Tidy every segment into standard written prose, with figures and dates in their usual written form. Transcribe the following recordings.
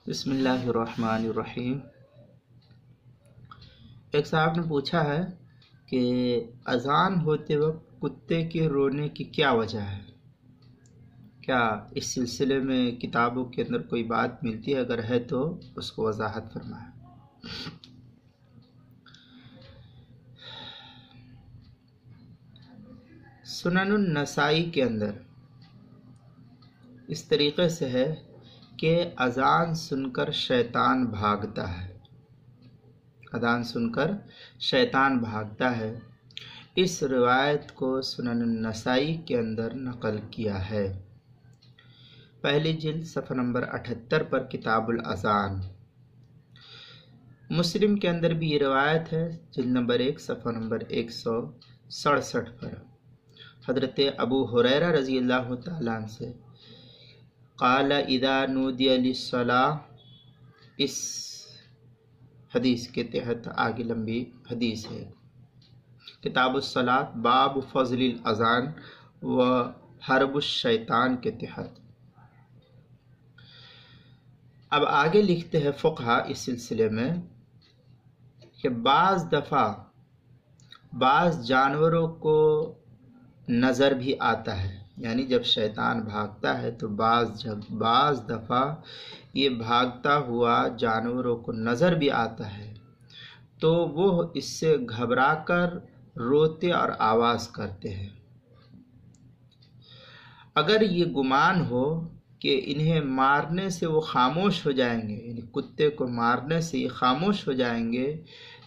بسم اللہ الرحمن الرحیم۔ ایک صاحب نے پوچھا ہے کہ اذان ہوتے وقت کتے کے رونے کی کیا وجہ ہے؟ کیا اس سلسلے میں کتابوں کے اندر کوئی بات ملتی ہے؟ اگر ہے تو اس کو وضاحت فرمائیں۔ سنن النسائی کے اندر اس طریقے سے ہے کہ اذان سن کر شیطان بھاگتا ہے، اذان سن کر شیطان بھاگتا ہے۔ اس روایت کو سنن النسائی کے اندر نقل کیا ہے، پہلی جلد صفحہ نمبر 78 پر کتاب الاذان۔ مسلم کے اندر بھی یہ روایت ہے، جلد نمبر 1 صفحہ نمبر 167 پر، حضرت ابو ہریرہ رضی اللہ تعالیٰ عنہ سے، قال اذا نودی للصلاۃ، اس حدیث کے تحت آگے لمبی حدیث ہے، کتاب الصلاۃ باب فضل الاذان و حرب الشیطان کے تحت۔ اب آگے لکھتے ہیں فقہا اس سلسلے میں کہ بعض دفعہ بعض جانوروں کو نظر بھی آتا ہے، یعنی جب شیطان بھاگتا ہے تو بعض دفعہ یہ بھاگتا ہوا جانوروں کو نظر بھی آتا ہے، تو وہ اس سے گھبرا کر روتے اور آواز کرتے ہیں۔ اگر یہ گمان ہو کہ انہیں مارنے سے وہ خاموش ہو جائیں گے، یعنی کتے کو مارنے سے یہ خاموش ہو جائیں گے،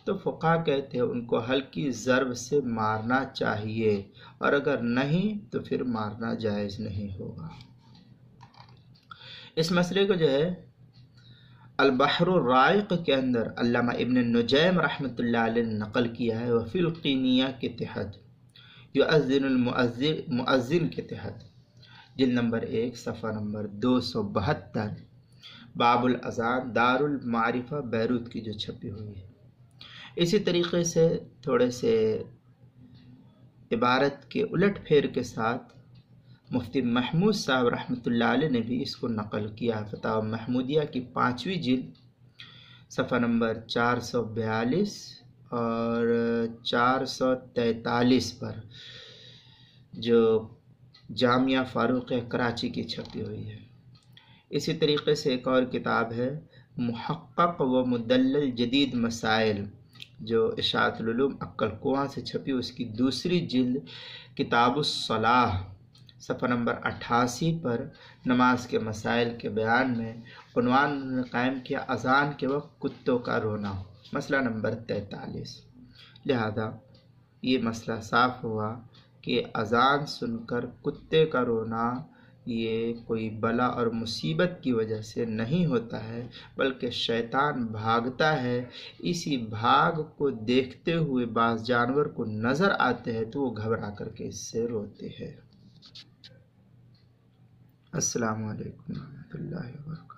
تو فقہا کہتے ہیں ان کو ہلکی ضرب سے مارنا چاہیے، اور اگر نہیں تو پھر مارنا جائز نہیں ہوگا۔ اس مسئلے کو جو ہے البحر الرائق کے اندر علامہ ابن نجیم رحمۃ اللہ علیہ نے نقل کیا ہے، وفی القینیہ کے تحت، یؤذن المؤذن کے تحت، جلد نمبر 1 صفحہ نمبر 272، باب الاذان، دار المعارفہ بیروت کی جو چھپی ہوئی ہے۔ اسی طریقے سے تھوڑے سے عبارت کے الٹ پھیر کے ساتھ مفتی محمود صاحب رحمۃ اللہ علیہ نے بھی اس کو نقل کیا، فتاوی محمودیہ کی 5ویں جلد صفحہ نمبر 442 اور 443 پر، جو جامعہ فاروق کراچی کی چھپی ہوئی ہے۔ اسی طریقے سے ایک اور کتاب ہے محقق و مدلل جدید مسائل، جو اشاعت العلوم عقل کنواں سے چھپی، اس کی 2 جلد کتاب الصلاۃ صفحہ نمبر 88 پر نماز کے مسائل کے بیان میں عنوان قائم کیا اذان کے وقت کتوں کا رونا، مسئلہ نمبر 43۔ لہذا یہ مسئلہ صاف ہوا کہ اذان سن کر کتے کا رونا یہ کوئی بلا اور مصیبت کی وجہ سے نہیں ہوتا ہے، بلکہ شیطان بھاگتا ہے، اسی بھاگ کو دیکھتے ہوئے بعض جانور کو نظر آتے ہیں تو وہ گھبرا کر کے اس سے روتے ہیں۔ السلام علیکم ورحمۃ اللہ وبرکاتہ۔